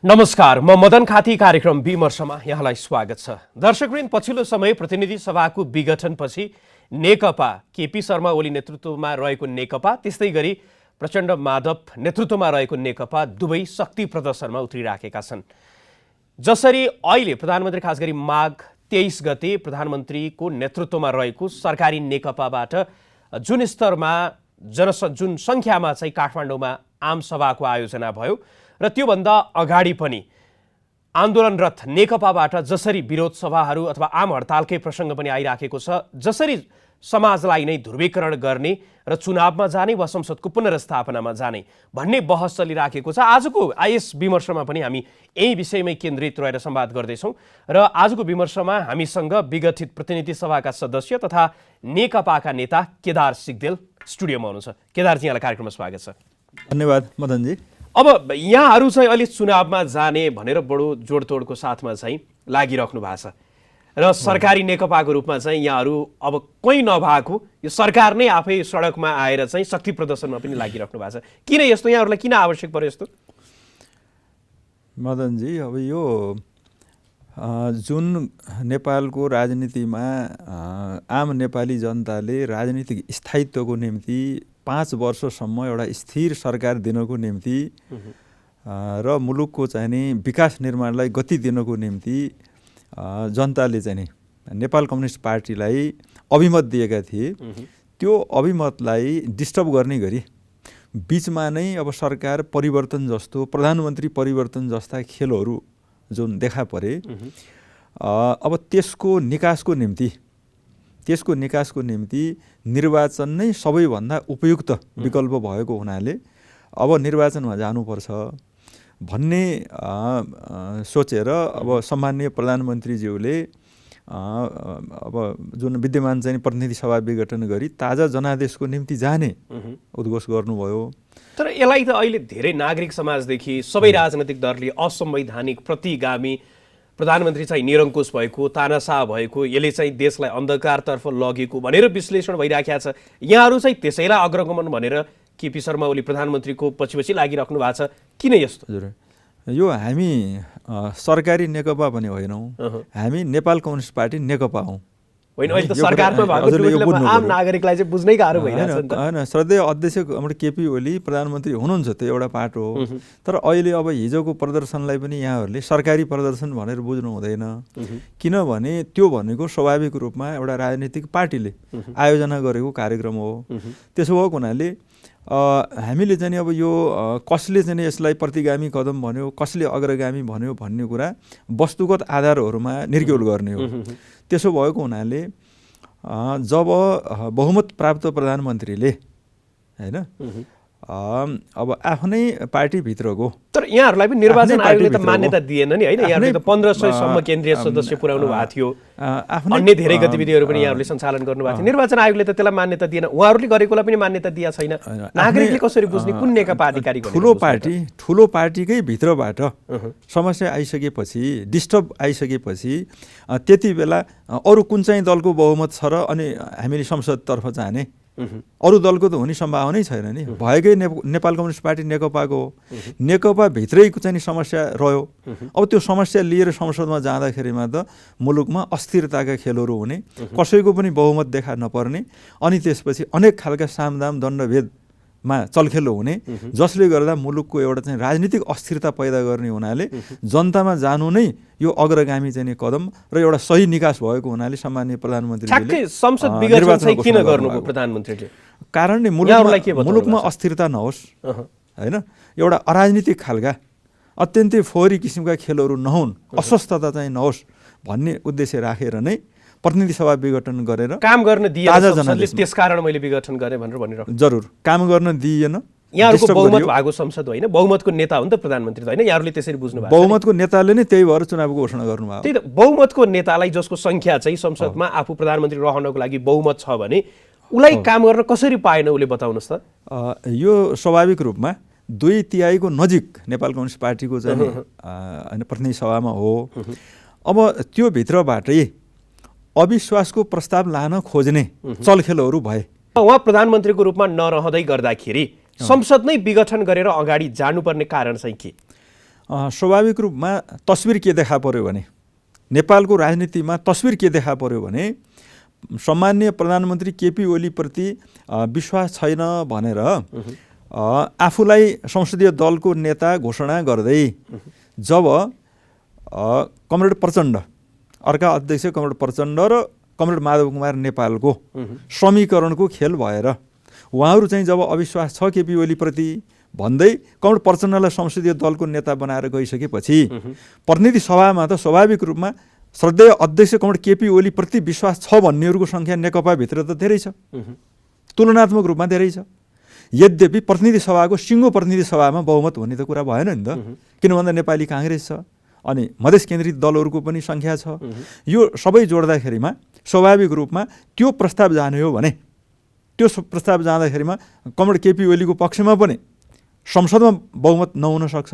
नमस्कार, म मदन खाती कार्यक्रम विमर्शमा यहाँलाई स्वागत छ। दर्शकवृन्द, पछिल्लो समय प्रतिनिधि सभाको विघटनपछि नेकपा केपी शर्मा ओली नेतृत्वमा रहेको नेकपा, त्यस्तै गरी प्रचण्ड माधव नेतृत्वमा रहेको नेकपा दुवै शक्ति प्रदर्शनमा उत्रिराखेका छन्। जसरी अहिले प्रधानमन्त्री खास गरी माघ 23 गते प्रधानमन्त्रीको नेतृत्वमा रहेको सरकारी नेकपाबाट जुन स्तरमा जुन सङ्ख्यामा चाहिँ काठमाडौँमा आम सभाको आयोजना भयो र त्योभन्दा अगाडि पनि आन्दोलनरत नेकपाबाट जसरी विरोध सभाहरू अथवा आम हडतालकै प्रसङ्ग पनि आइराखेको छ, जसरी समाजलाई नै ध्रुवीकरण गर्ने र चुनावमा जाने वा संसदको पुनर्स्थापनामा जाने भन्ने बहस चलिराखेको छ। आजको आइएस विमर्शमा पनि हामी यही विषयमै केन्द्रित रहेर संवाद गर्दैछौँ र आजको विमर्शमा हामीसँग विगठित प्रतिनिधि सभाका सदस्य तथा नेकपाका नेता केदार सिग्देल स्टुडियोमा हुनुहुन्छ। केदारजी, यहाँलाई कार्यक्रममा स्वागत छ। धन्यवाद मदनजी। अब यहाँहरू चाहिँ अहिले चुनावमा जाने भनेर बडो जोडतोडको साथमा चाहिँ लागिराख्नु भएको छ र सरकारी नेकपाको रूपमा चाहिँ यहाँहरू अब कोही नभएको यो सरकार नै आफै सडकमा आएर चाहिँ शक्ति प्रदर्शनमा पनि लागिराख्नु भएको छ। किन यस्तो, यहाँहरूलाई किन आवश्यक पर्यो यस्तो? मदनजी, अब यो जुन नेपालको राजनीतिमा आम नेपाली जनताले राजनीतिक स्थायित्वको निम्ति 5 वर्षसम्म एउटा स्थिर सरकार दिनको निम्ति र मुलुकको चाहिँ नि विकास निर्माणलाई गति दिनको निम्ति जनताले चाहिँ नेपाल कम्युनिस्ट पार्टीलाई अभिमत दिएका थिए। त्यो अभिमतलाई डिस्टर्ब गर्ने गरी बिचमा नै अब सरकार परिवर्तन जस्तो, प्रधानमन्त्री परिवर्तन जस्ता खेलहरू जुन देखा परे, अब त्यसको निकासको निम्ति निर्वाचन नै सबैभन्दा उपयुक्त विकल्प भएको हुनाले अब निर्वाचनमा जानुपर्छ भन्ने सोचेर अब सम्माननीय प्रधानमन्त्रीज्यूले अब जुन विद्यमान चाहिँ प्रतिनिधि सभा विघटन गरी ताजा जनादेशको निम्ति जाने उद्घोष गर्नुभयो। तर यसलाई त अहिले धेरै नागरिक समाजदेखि सबै राजनैतिक दलले असंवैधानिक, प्रतिगामी, प्रधानमन्त्री चाहिँ निरङ्कुश भएको, तानाशाह भएको, यसले चाहिँ देशलाई अन्धकारतर्फ लगेको भनेर विश्लेषण भइराखेको छ। यहाँहरू चाहिँ त्यसैलाई अग्रगमन भनेर केपी शर्मा ओली प्रधानमन्त्रीको पछि लागिराख्नु भएको छ। किन यस्तो? हजुर, यो हामी सरकारी नेकपा पनि होइनौँ, हामी नेपाल कम्युनिस्ट पार्टी नेकपा हौँ। होइन, अहिले त सरकारमा भएको आम नागरिकलाई चाहिँ बुझ्नै गाह्रो भइरहेछ नि त। हैन, श्रद्धेय अध्यक्ष हाम्रो केपी ओली प्रधानमन्त्री हुनुहुन्छ, त्यो एउटा पाटो हो। तर अहिले अब हिजोको प्रदर्शनलाई पनि यहाँहरूले सरकारी प्रदर्शन भनेर बुझ्नु हुँदैन। किनभने त्यो भनेको स्वाभाविक रूपमा एउटा राजनीतिक पार्टीले आयोजना गरेको कार्यक्रम हो। त्यसो भएको हुनाले हामीले चाहिँ अब यो कसले चाहिँ यसलाई प्रतिगामी कदम भन्यो, कसले अग्रगामी भन्यो भन्ने कुरा वस्तुगत आधारहरूमा निर्क्युल गर्ने हो। त्यसो भएको हुनाले जब बहुमत प्राप्त प्रधानमन्त्रीले हैन अब आफ्नै पार्टीभित्रको, तर यहाँहरूलाई पनि निर्वाचन आयोगले त मान्यता दिएन नि, होइन? यहाँहरूले त 1500 सम्म केन्द्रीय सदस्य पुर्याउनु भएको थियो, अन्य धेरै गतिविधिहरू पनि यहाँहरूले सञ्चालन गर्नुभएको थियो। निर्वाचन आयोगले त त्यसलाई मान्यता दिएन, उहाँहरूले गरेकोलाई पनि मान्यता दिएको छैन। नागरिकले कसरी बुझ्ने कुन नेकपा अधिकारी? ठुलो पार्टीकै भित्रबाट समस्या आइसकेपछि, डिस्टर्ब आइसकेपछि त्यति बेला अरू कुन चाहिँ दलको बहुमत छ र अनि हामीले संसदतर्फ जाने, अरू दलको त हुने सम्भावनै छैन नि। भएकै नेपाल कम्युनिस्ट पार्टी नेकपाको हो। नेकपा भित्रैको चाहिँ समस्या रह्यो। अब त्यो समस्या लिएर संसदमा जाँदाखेरिमा त मुलुकमा अस्थिरताका खेलहरू हुने, कसैको पनि बहुमत देखा नपर्ने, अनि त्यसपछि अनेक खालका सामदाम दण्डभेदमा चलखेलो हुने, जसले गर्दा मुलुकको एउटा चाहिँ राजनीतिक अस्थिरता पैदा गर्ने हुनाले जनतामा जानु नै यो अग्रगामी चाहिँ कदम र एउटा सही निकास भएको हुनाले सम्माननीय प्रधानमन्त्रीले संसद विघटन चाहिँ किन गर्नुभयो प्रधानमन्त्रीले? कारण नै मुलुकमा अस्थिरता नहोस्, हैन, एउटा अराजनीतिक खालका अत्यन्तै फोहोरी किसिमका खेलहरू नहुन्, अस्वस्थता चाहिँ नहोस् भन्ने उद्देश्य राखेर नै प्रतिनिधि सभा विघटन गरेर काम गर्न दिएन। त्यसकारण मैले विघटन गरेँ भनेर भनिरहेको। जरुर काम गर्न दिइएन। यहाँहरूको बहुमत भएको संसद होइन, बहुमतको नेता हो नि त प्रधानमन्त्री, होइन? यहाँहरूले त्यसरी बुझ्नु भएको। बहुमतको नेताले नै त्यही भएर चुनावको घोषणा गर्नुभयो। त्यही त, बहुमतको नेतालाई जसको सङ्ख्या चाहिँ संसदमा आफू प्रधानमन्त्री रहनको लागि बहुमत छ भने उसलाई काम गर्न कसरी पाएन, उसले बताउनुहोस् त। यो स्वाभाविक रूपमा 2/3 नजिक नेपाल कम्युनिस्ट पार्टीको चाहिँ प्रतिनिधि सभामा हो। अब त्यो भित्रबाटै अविश्वासको प्रस्ताव लान खोज्ने चलखेलहरू भए। उहाँ प्रधानमन्त्रीको रूपमा नरहँदै गर्दाखेरि संसद नै विघटन गरेर अगाडि जानुपर्ने कारण चाहिँ के? स्वाभाविक रूपमा तस्बिर के देखा पर्यो भने नेपालको राजनीतिमा तस्बिर के देखा पर्यो भने सम्माननीय प्रधानमन्त्री केपी ओलीप्रति विश्वास छैन भनेर आफूलाई संसदीय दलको नेता घोषणा गर्दै जब कमरेड प्रचण्ड अर्का अध्यक्ष कमरेड प्रचण्ड र कमरेड माधव कुमार नेपालको समीकरणको खेल भएर उहाँहरू चाहिँ जब अविश्वास छ केपी ओलीप्रति भन्दै कमरेड प्रचण्डलाई संसदीय दलको नेता बनाएर गइसकेपछि प्रतिनिधि सभामा त स्वाभाविक रूपमा श्रद्धेय अध्यक्ष कमरेड केपी ओलीप्रति विश्वास छ भन्नेहरूको सङ्ख्या नेकपाभित्र त धेरै छ, तुलनात्मक रूपमा धेरै छ। यद्यपि प्रतिनिधि सभाको सिङ्गो प्रतिनिधि सभामा बहुमत हुने त कुरा भएन नि त, किन भन्दा नेपाली काङ्ग्रेस छ अनि मधेस केन्द्रित दलहरूको पनि सङ्ख्या छ। यो सबै जोड्दाखेरिमा स्वाभाविक रूपमा त्यो प्रस्ताव जाने हो भने त्यो प्रस्ताव जाँदाखेरिमा कमरेड केपी ओलीको पक्षमा पनि संसदमा बहुमत नहुन सक्छ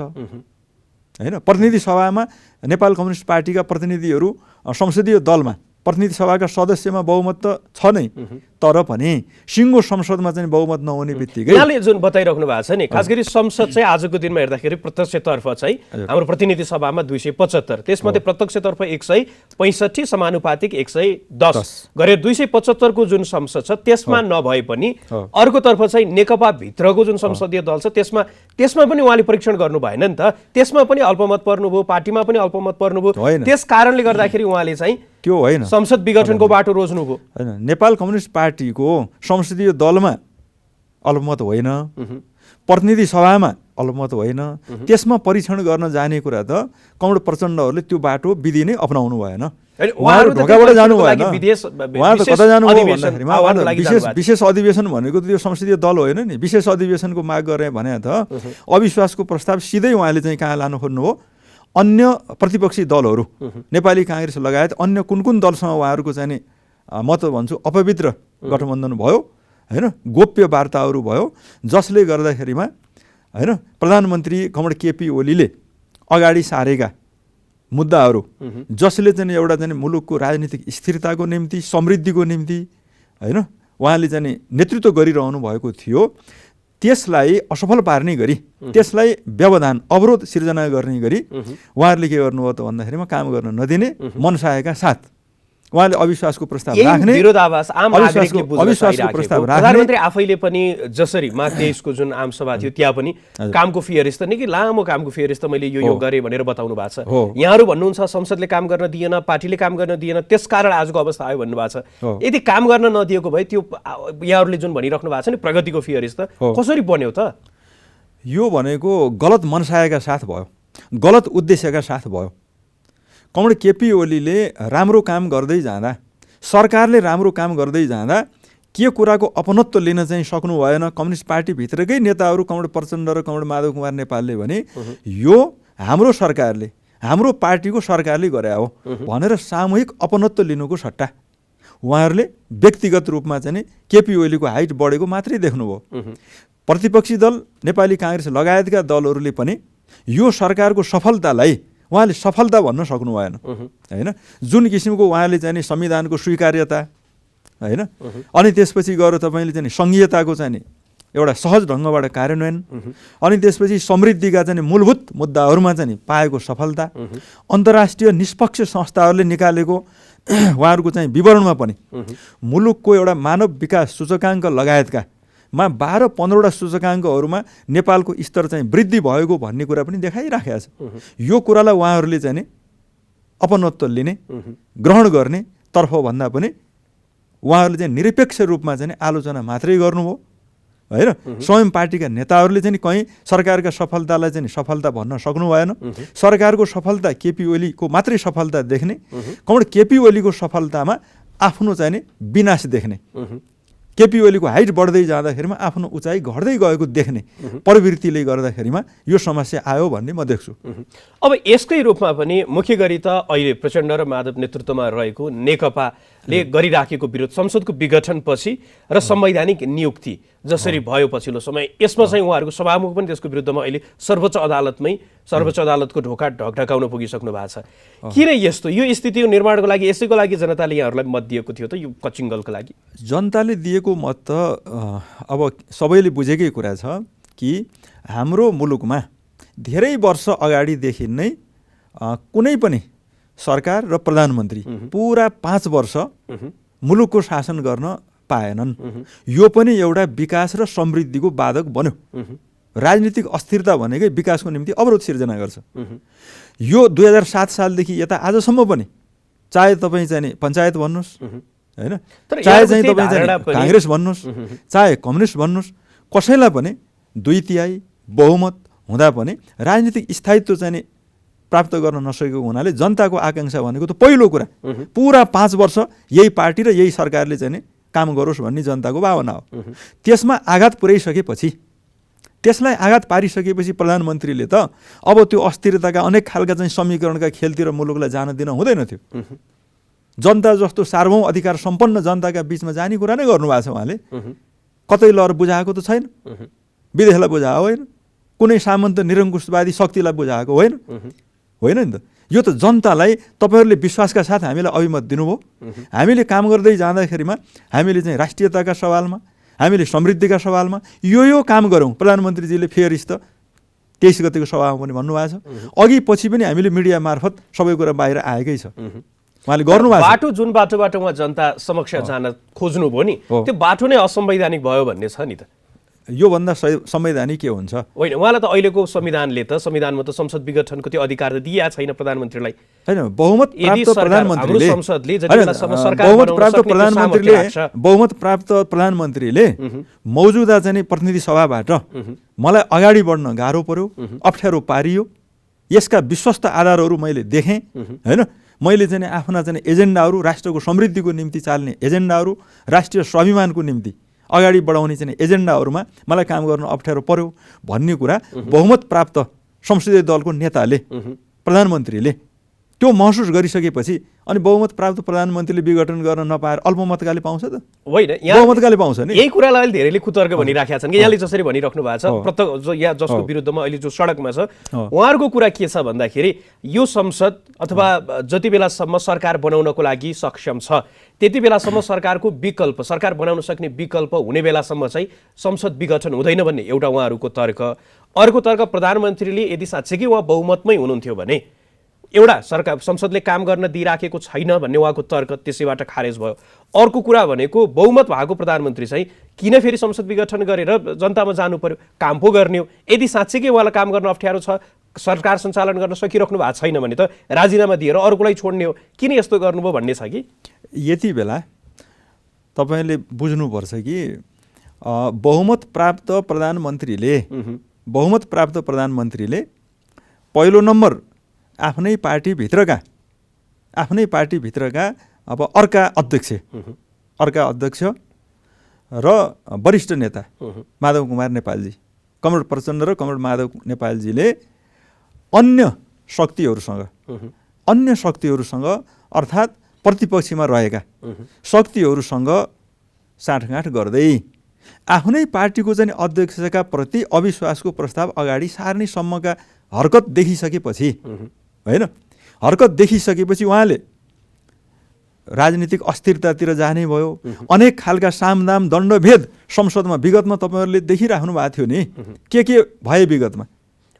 हैन। प्रतिनिधि सभामा नेपाल कम्युनिस्ट पार्टीका प्रतिनिधिहरू संसदीय दलमा प्रतिनिधि सभाका सदस्यमा बहुमत त छ नै, तर पनि सिङ्गो संसदमा चाहिँ बहुमत नहुने बित्तिकै यहाँले जुन बताइराख्नु भएको छ नि, खास गरी संसद चाहिँ आजको दिनमा हेर्दाखेरि प्रत्यक्षतर्फ चाहिँ हाम्रो प्रतिनिधि सभामा 275, त्यसमध्ये प्रत्यक्षतर्फ 165, समानुपातिक 110 गरे 275 को जुन संसद छ त्यसमा नभए पनि अर्कोतर्फ चाहिँ नेकपा भित्रको जुन संसदीय दल छ त्यसमा पनि उहाँले परीक्षण गर्नु भएन नि त, त्यसमा पनि अल्पमत पर्नुभयो, पार्टीमा पनि अल्पमत पर्नुभयो, त्यस कारणले गर्दाखेरि उहाँले चाहिँ त्यो होइन संसद विघटनको बाटो रोज्नुभयो हैन। नेपाल कम्युनिस्ट पार्टीको संसदीय दलमा अल्पमत होइन, प्रतिनिधि सभामा अल्पमत होइन, त्यसमा परीक्षण गर्न जाने कुरा त कमरेड प्रचण्डहरूले त्यो बाटो विधि नै अपनाउनु भएन। उहाँहरू ढोकाबाट जानु भएन, उहाँहरू त कता जानुभयो भन्दाखेरिमा विशेष अधिवेशन भनेको त त्यो संसदीय दल होइन नि, विशेष अधिवेशनको माग गरे भने त अविश्वासको प्रस्ताव सिधै उहाँले चाहिँ कहाँ लानु खोज्नुभयो, अन्य प्रतिपक्षी दलहरू नेपाली काङ्ग्रेस लगायत अन्य कुन कुन दलसँग उहाँहरूको चाहिँ नि म त भन्छु अपवित्र गठबन्धन भयो हैन, गोप्य वार्ताहरू भयो, जसले गर्दाखेरिमा हैन प्रधानमन्त्री कमरेड केपी ओलीले अगाडि सारेका मुद्दाहरू जसले चाहिँ एउटा चाहिँ मुलुकको राजनीतिक स्थिरताको निम्ति समृद्धिको निम्ति हैन उहाँले चाहिँ नेतृत्व गरिरहनु भएको थियो, त्यसलाई असफल पार्ने गरी त्यसलाई व्यवधान अवरोध सिर्जना गर्ने गरी उहाँहरूले के गर्नुभयो त भन्दाखेरिमा काम गर्न नदिने मनसायका साथ उहाँले अविश्वासको प्रस्ताव राख्ने विरोधाभास आम नागरिकले बुझ्न अविश्वासको प्रस्ताव राख्ने। प्रधानमन्त्री आफैले पनि जसरी माघ 23 को जुन आम सभा थियो त्यहाँ पनि कामको फियरिस्त निकै लामो कामको फियरिस्त मैले यो गरेँ भनेर बताउनु भएको छ। यहाँहरू भन्नुहुन्छ संसदले काम गर्न दिएन, पार्टीले काम गर्न दिएन, त्यसकारण आजको अवस्था आयो भन्नुभएको छ। यदि काम गर्न नदिएको भए त्यो यहाँहरूले जुन भनिराख्नु भएको छ नि प्रगतिको फियरिस्त कसरी बन्यो त? यो भनेको गलत मनसायका साथ भयो, गलत उद्देश्यका साथ भयो। कमरेड केपी ओलीले राम्रो काम गर्दै जाँदा, सरकारले राम्रो काम गर्दै जाँदा के कुराको अपनत्व लिन चाहिँ सक्नु भएन। कम्युनिस्ट पार्टीभित्रकै नेताहरू कमरेड प्रचण्ड र कमरेड माधव कुमार नेपालले भने यो हाम्रो सरकारले, हाम्रो पार्टीको सरकारले गरे हो भनेर सामूहिक अपनत्व लिनुको सट्टा उहाँहरूले व्यक्तिगत रूपमा चाहिँ केपी ओलीको हाइट बढेको मात्रै देख्नुभयो। प्रतिपक्षी दल नेपाली काङ्ग्रेस लगायतका दलहरूले पनि यो सरकारको सफलतालाई उहाँले सफलता भन्न सक्नु भएन हैन। जुन किसिमको उहाँले चाहिँ संविधानको स्वीकार्यता हैन, अनि त्यसपछि गएर तपाईँले चाहिँ सङ्घीयताको चाहिँ एउटा सहज ढङ्गबाट कार्यान्वयन, अनि त्यसपछि समृद्धिका चाहिँ मूलभूत मुद्दाहरूमा चाहिँ पाएको सफलता, अन्तर्राष्ट्रिय निष्पक्ष संस्थाहरूले निकालेको उहाँहरूको चाहिँ विवरणमा पनि मुलुकको एउटा मानव विकास सूचकाङ्क लगायतका 12-15वटा सूचकाङ्कहरूमा नेपालको स्तर चाहिँ वृद्धि भएको भन्ने कुरा पनि देखाइराखेको छ। यो कुरालाई उहाँहरूले चाहिँ अपनत्व लिने, ग्रहण गर्ने तर्फ भन्दा पनि उहाँहरूले चाहिँ निरपेक्ष रूपमा चाहिँ आलोचना मात्रै गर्नुभयो हैन। स्वयं पार्टीका नेताहरूले चाहिँ कहीँ सरकारका सफलतालाई चाहिँ सफलता भन्न सक्नु भएन। सरकारको सफलता केपी ओलीको मात्रै सफलता देख्ने, कमरेड केपी ओलीको सफलतामा आफ्नो चाहिँ विनाश देख्ने, केपी ओलीको हाइट बढ्दै जाँदाखेरिमा आफ्नो उचाइ घट्दै गएको देख्ने प्रवृत्तिले गर्दाखेरिमा यो समस्या आयो भन्ने म देख्छु। अब यसकै रूपमा पनि मुख्य गरी त अहिले प्रचण्ड र माधव नेतृत्वमा रहेको नेकपाले गरिराखेको विरोध संसदको विघटनपछि र संवैधानिक नियुक्ति जसरी भयो पछिल्लो समय, यसमा चाहिँ उहाँहरूको सभामुख पनि त्यसको विरुद्धमा अहिले सर्वोच्च अदालतको ढोका ढकढकाउन पुगिसक्नु भएको छ। किन यस्तो यो स्थितिको निर्माणको लागि यसैको लागि जनताले यहाँहरूलाई मत दिएको थियो त? यो कचिङ्गलको लागि जनताले दिएको मत त अब सबैले बुझेकै कुरा छ कि हाम्रो मुलुकमा धेरै वर्ष अगाडिदेखि नै कुनै पनि सरकार र प्रधानमन्त्री पुरा 5 वर्ष मुलुकको शासन गर्न पाएनन्। यो पनि एउटा विकास र समृद्धिको बाधक बन्यो। राजनीतिक अस्थिरता भनेकै विकासको निम्ति अवरोध सिर्जना गर्छ। यो 2007 सालदेखि यता आजसम्म पनि चाहे तपाईँ चाहिँ पञ्चायत भन्नुहोस् होइन, चाहे चाहिँ तपाईँ चाहिँ काङ्ग्रेस भन्नुहोस्, चाहे कम्युनिस्ट भन्नुहोस्, कसैलाई पनि 2/3 बहुमत हुँदा पनि राजनीतिक स्थायित्व चाहिँ प्राप्त गर्न नसकेको हुनाले जनताको आकाङ्क्षा भनेको त पहिलो कुरा पुरा 5 वर्ष यही पार्टी र यही सरकारले चाहिँ काम गरोस् भन्ने जनताको भावना हो। त्यसमा आघात पुर्याइसकेपछि, त्यसलाई आघात पारिसकेपछि प्रधानमन्त्रीले त अब त्यो अस्थिरताका अनेक खालका चाहिँ समीकरणका खेलतिर मुलुकलाई जान दिन हुँदैन थियो। जनता जस्तो सार्वभौम अधिकार सम्पन्न जनताका बिचमा जाने कुरा नै गर्नुभएको छ उहाँले। कतै लहर बुझाएको त छैन, विदेशलाई बुझाएको होइन, कुनै सामन्त निरङ्कुशवादी शक्तिलाई बुझाएको होइन, होइन नि त। यो त जनतालाई तपाईँहरूले विश्वासका साथ हामीलाई अभिमत दिनुभयो। हामीले काम गर्दै जाँदाखेरिमा हामीले चाहिँ राष्ट्रियताका सवालमा, हामीले समृद्धिका सवालमा यो काम गरौँ। प्रधानमन्त्रीजीले फेरि त 23 गतेको सभामा पनि भन्नुभएको छ। अघि पछि पनि हामीले मिडिया मार्फत सबै कुरा बाहिर आएकै छ। उहाँले गर्नुभएको बाटो जुन बाटोबाट उहाँ जनता समक्ष जान खोज्नुभयो नि, त्यो बाटो नै असंवैधानिक भयो भन्ने छ नि त। योभन्दा संवैधानिक के हुन्छ? होइन, उहाँलाई त अहिलेको संविधानले त संविधानमा त संसद विघटनको त्यो अधिकार त दिएको छैन प्रधानमन्त्रीलाई। होइन, बहुमत प्राप्त प्रधानमन्त्रीले मौजुदा चाहिँ प्रतिनिधि सभाबाट मलाई अगाडि बढ्न गाह्रो पर्यो, अप्ठ्यारो पारियो। यसका विश्वस्त आधारहरू मैले देखेँ होइन। मैले चाहिँ आफ्ना चाहिँ एजेन्डाहरू, राष्ट्रको समृद्धिको निम्ति चाल्ने एजेन्डाहरू, राष्ट्रिय स्वाभिमानको निम्ति अगाडि बढाउने चाहिँ एजेन्डाहरूमा मलाई काम गर्न अप्ठ्यारो पर्यो भन्ने कुरा बहुमत प्राप्त संसदीय दलको नेताले, प्रधानमन्त्रीले त्यो महसुस गरिसकेपछि अनि बहुमत प्राप्त प्रधानमन्त्रीले विघटन गर्न नपाएर अल्पमतकाले पाउँछ त? होइन, बहुमतकाले पाउँछ नि। यही कुरालाई अहिले धेरैले कुतर्क भनिराखेका छन् कि यहाँले जसरी भनिराख्नु भएको छ, प्रत्येक जो यहाँ जसको विरुद्धमा अहिले जो सडकमा छ उहाँहरूको कुरा के छ भन्दाखेरि यो संसद अथवा जति बेलासम्म सरकार बनाउनको लागि सक्षम छ त्यति बेलासम्म सरकारको विकल्प, सरकार बनाउन सक्ने विकल्प हुने बेलासम्म चाहिँ संसद विघटन हुँदैन भन्ने एउटा उहाँहरूको तर्क। अर्को तर्क, प्रधानमन्त्रीले यदि साँच्चै उहाँ बहुमतमै हुनुहुन्थ्यो भने एउटा सरकार संसदले काम गर्न दिइराखेको छैन भन्ने उहाँको तर्क त्यसैबाट खारेज भयो। अर्को कुरा भनेको बहुमत भएको प्रधानमन्त्री चाहिँ किन फेरि संसद विघटन गरेर जनतामा जानु पर्यो, काम पो गर्ने हो। यदि साँच्चै उहाँलाई काम गर्न अप्ठ्यारो छ, सरकार सञ्चालन गर्न सकिराख्नु भएको छैन भने त राजीनामा दिएर अर्कोलाई छोड्ने हो। किन यस्तो गर्नुभयो भन्ने छ कि यति बेला तपाईँले बुझ्नुपर्छ कि बहुमत प्राप्त प्रधानमन्त्रीले पहिलो नम्बर आफ्नै पार्टीभित्रका अब अर्का अध्यक्ष र वरिष्ठ नेता माधव कुमार नेपालजी, कमरेड प्रचण्ड र कमरेड माधव नेपालजीले अन्य शक्तिहरूसँग अर्थात् प्रतिपक्षमा रहेका शक्तिहरूसँग साँठगाँठ गर्दै आफ्नै पार्टीको चाहिँ अध्यक्षका प्रति अविश्वासको प्रस्ताव अगाडि सार्ने सम्मका हरकत देखिसकेपछि होइन, हरकत देखिसकेपछि उहाँले राजनीतिक अस्थिरतातिर जाने भयो। अनेक खालका सामदाम दण्डभेद संसदमा विगतमा तपाईँहरूले देखिराख्नु भएको थियो नि, के भए विगतमा।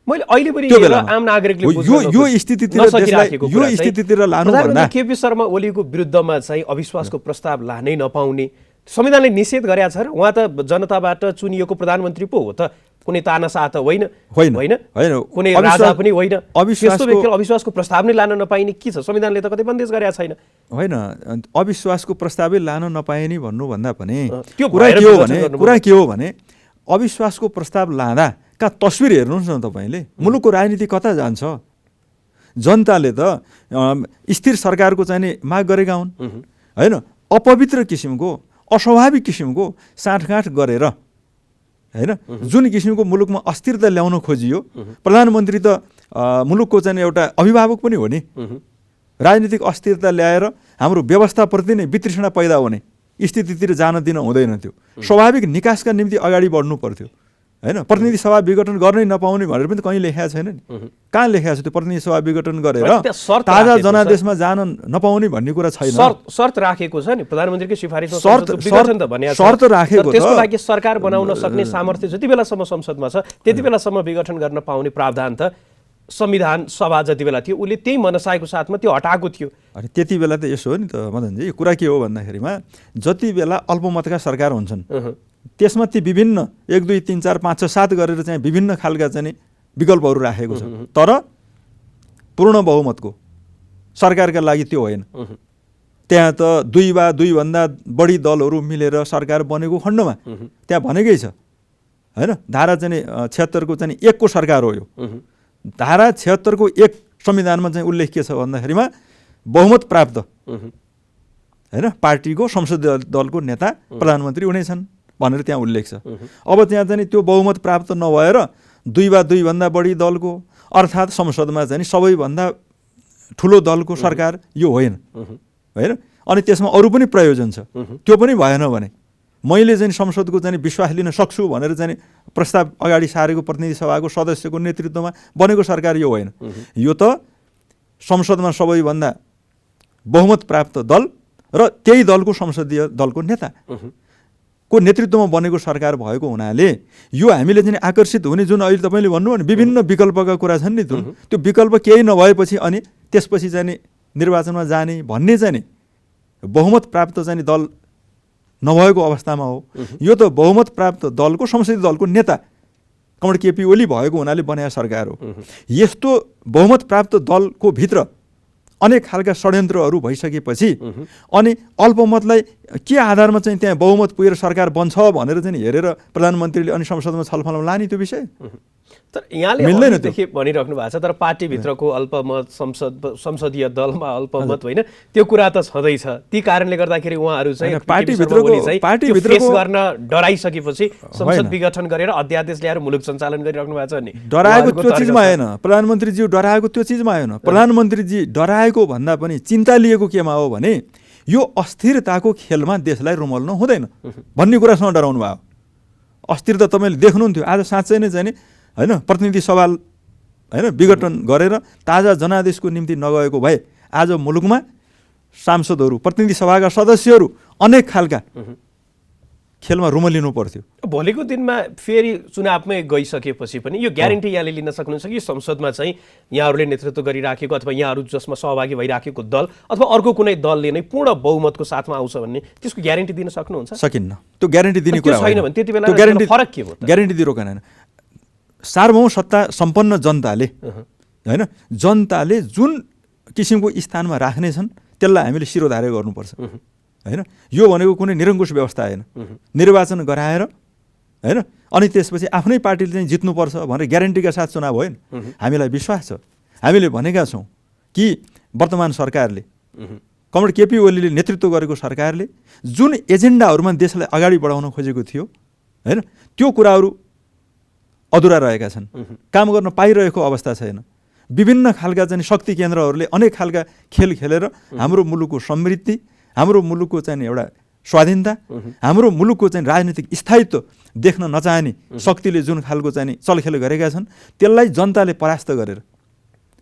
मैले अहिले पनि आम नागरिकले यो स्थितितिर लानुभन्दा केपी शर्मा ओलीको विरुद्धमा चाहिँ अविश्वासको प्रस्ताव लानै नपाउने संविधानले निषेध गरेका छ। उहाँ त जनताबाट चुनिएको प्रधानमन्त्री पो हो त, कुनै तानाशाह त होइन, कुनै राजा पनि होइन। त्यस्तो व्यक्तिले अविश्वासको प्रस्ताव नै लान नपाइने के छ? संविधानले त कतै बन्देज गरेका छैन। होइन, अविश्वासको प्रस्तावै लान नपाइने भन्नुभन्दा पनि कुरा के हो भने अविश्वासको प्रस्ताव लाँदा का तस्बिर हेर्नुहोस् न तपाईँले, मुलुकको राजनीति कता जान्छ। जनताले त स्थिर सरकारको चाहिँ माग गरेका हुन् होइन। अपवित्र किसिमको, अस्वाभाविक किसिमको साँठगाँठ गरेर होइन जुन किसिमको मुलुकमा अस्थिरता ल्याउन खोजियो। प्रधानमन्त्री त मुलुकको चाहिँ एउटा अभिभावक पनि हो नि। राजनीतिक अस्थिरता ल्याएर हाम्रो व्यवस्थाप्रति नै वितृष्णा पैदा हुने स्थितितिर जान दिन हुँदैन थियो। स्वाभाविक निकासका निम्ति अगाडि बढ्नु पर्थ्यो होइन प्रतिनिधि सभा विघटन गर्नै नपाउने भनेर पनि कहीँ लेखेको छैन नि। कहाँ लेखेको छ त्यो प्रतिनिधि सभा विघटन गरेर ताजा जनादेशमा जान नपाउने भन्ने कुरा छैन। शर्त राखेको छ नि प्रधानमन्त्रीकै सिफारिसमा शर्त राखेको त्यसको लागि सरकार बनाउन सक्ने सामर्थ्य जति बेलासम्म संसदमा छ त्यति बेलासम्म विघटन गर्न पाउने प्रावधान त संविधान सभा जति बेला थियो उसले त्यही मनसायको साथमा त्यो हटाएको थियो। अनि त्यति बेला त यसो हो नि त मदनजी, कुरा के हो भन्दाखेरिमा जति बेला अल्पमतका सरकार हुन्छन् त्यसमा ती विभिन्न 1 2 3 4 5 6 7 गरेर चाहिँ विभिन्न खालका चाहिँ विकल्पहरू राखेको छ। तर पूर्ण बहुमतको सरकारका लागि त्यो होइन। त्यहाँ त 2 वा 2 भन्दा बढी दलहरू मिलेर सरकार बनेको खण्डमा त्यहाँ भनेकै छ होइन। धारा चाहिँ 76 को चाहिँ 1 को सरकार हो यो। धारा 76 को 1 संविधानमा चाहिँ उल्लेख के छ भन्दाखेरिमा बहुमत प्राप्त होइन पार्टीको संसदीय दलको नेता प्रधानमन्त्री हुनेछन् भनेर त्यहाँ उल्लेख छ। अब त्यहाँ चाहिँ त्यो बहुमत प्राप्त नभएर 2 वा 2 भन्दा बढी दलको अर्थात् संसदमा चाहिँ सबैभन्दा ठुलो दलको सरकार यो होइन होइन। अनि त्यसमा अरू पनि प्रयोजन छ, त्यो पनि भएन भने मैले चाहिँ संसदको चाहिँ विश्वास लिन सक्छु भनेर चाहिँ प्रस्ताव अगाडि सारेको प्रतिनिधि सभाको सदस्यको नेतृत्वमा बनेको सरकार यो होइन। यो त संसदमा सबैभन्दा बहुमत प्राप्त दल र त्यही दलको संसदीय दलको नेता को नेतृत्वमा बनेको सरकार भएको हुनाले यो हामीले चाहिँ आकर्षित हुने जुन अहिले तपाईँले भन्नुभयो नि विभिन्न विकल्पका कुरा छन् नि त्यो विकल्प केही नभएपछि अनि त्यसपछि चाहिँ निर्वाचनमा जाने भन्ने चाहिँ बहुमत प्राप्त चाहिँ दल नभएको अवस्थामा हो। यो त बहुमत प्राप्त दलको संसदीय दलको नेता कमरेड केपी ओली भएको हुनाले बनाएको सरकार हो। यस्तो बहुमत प्राप्त दलको भित्र अनेक खालका षड्यन्त्रहरू भइसकेपछि अनि अल्पमतलाई के आधारमा चाहिँ त्यहाँ बहुमत पुगेर सरकार बन्छ भनेर चाहिँ हेरेर प्रधानमन्त्रीले अनि संसदमा छलफलमा लाने त्यो विषय तर यहाँले देखि भनिराख्नु भएको छ। तर पार्टीभित्रको अल्पमत संसदीय दलमा अल्पमत होइन त्यो कुरा त छँदैछ। ती कारणले गर्दाखेरि उहाँहरू चाहिँ पार्टीभित्रको गर्न डराइसकेपछि संसद विघटन गरेर अध्यादेश ल्याएर मुलुक सञ्चालन गरिराख्नु भएको छ नि। डराएको त्यो चिजमा आएन प्रधानमन्त्रीज्यू, डराएको त्यो चिजमा आएन। प्रधानमन्त्रीजी डराएको भन्दा पनि चिन्ता लिएको केमा हो भने यो अस्थिरताको खेलमा देशलाई रुमल्न हुँदैन भन्ने कुरासँग डराउनु भयो। अस्थिरता तपाईँले देख्नुहुन्थ्यो आज साँच्चै नै चाहिँ होइन प्रतिनिधि सभा होइन विघटन गरेर ताजा जनादेशको निम्ति नगएको भए आज मुलुकमा सांसदहरू प्रतिनिधि सभाका सदस्यहरू अनेक खालका खेलमा रुमलिनु पर्थ्यो। भोलिको दिनमा फेरि चुनावमै गइसकेपछि पनि यो ग्यारेन्टी यहाँले लिन सक्नुहुन्छ कि संसदमा चाहिँ यहाँहरूले नेतृत्व गरिराखेको अथवा यहाँहरू जसमा सहभागी भइराखेको दल अथवा अर्को कुनै दलले नै पूर्ण बहुमतको साथमा आउँछ भन्ने त्यसको ग्यारेन्टी दिन सक्नुहुन्छ? सकिन्न। त्यो ग्यारेन्टी दिने कुरा छैन भने त्यति बेला फरक के हो? ग्यारेन्टी दिएको होइन। सार्वभौम सत्ता सम्पन्न जनताले होइन जनताले जुन किसिमको स्थानमा राख्नेछन् त्यसलाई हामीले शिरोधार्य गर्नुपर्छ होइन। यो भनेको कुनै निरङ्कुश व्यवस्था होइन। निर्वाचन गराएर होइन अनि त्यसपछि आफ्नै पार्टीले चाहिँ जित्नुपर्छ भनेर ग्यारेन्टीका साथ चुनाव होइन। हामीलाई विश्वास छ, हामीले भनेका छौँ कि वर्तमान सरकारले कमरेड केपी ओलीले नेतृत्व गरेको सरकारले जुन एजेन्डाहरूमा देशलाई अगाडि बढाउन खोजेको थियो होइन त्यो कुराहरू अधुरा रहेका छन्, काम गर्न पाइरहेको अवस्था छैन। विभिन्न खालका चाहिँ शक्ति केन्द्रहरूले अनेक खालका खेल खेलेर हाम्रो मुलुकको समृद्धि, हाम्रो मुलुकको चाहिँ एउटा स्वाधीनता, हाम्रो मुलुकको चाहिँ राजनीतिक स्थायित्व देख्न नचाहने शक्तिले जुन खालको चाहिँ चलखेल गरेका छन् त्यसलाई जनताले परास्त गरेर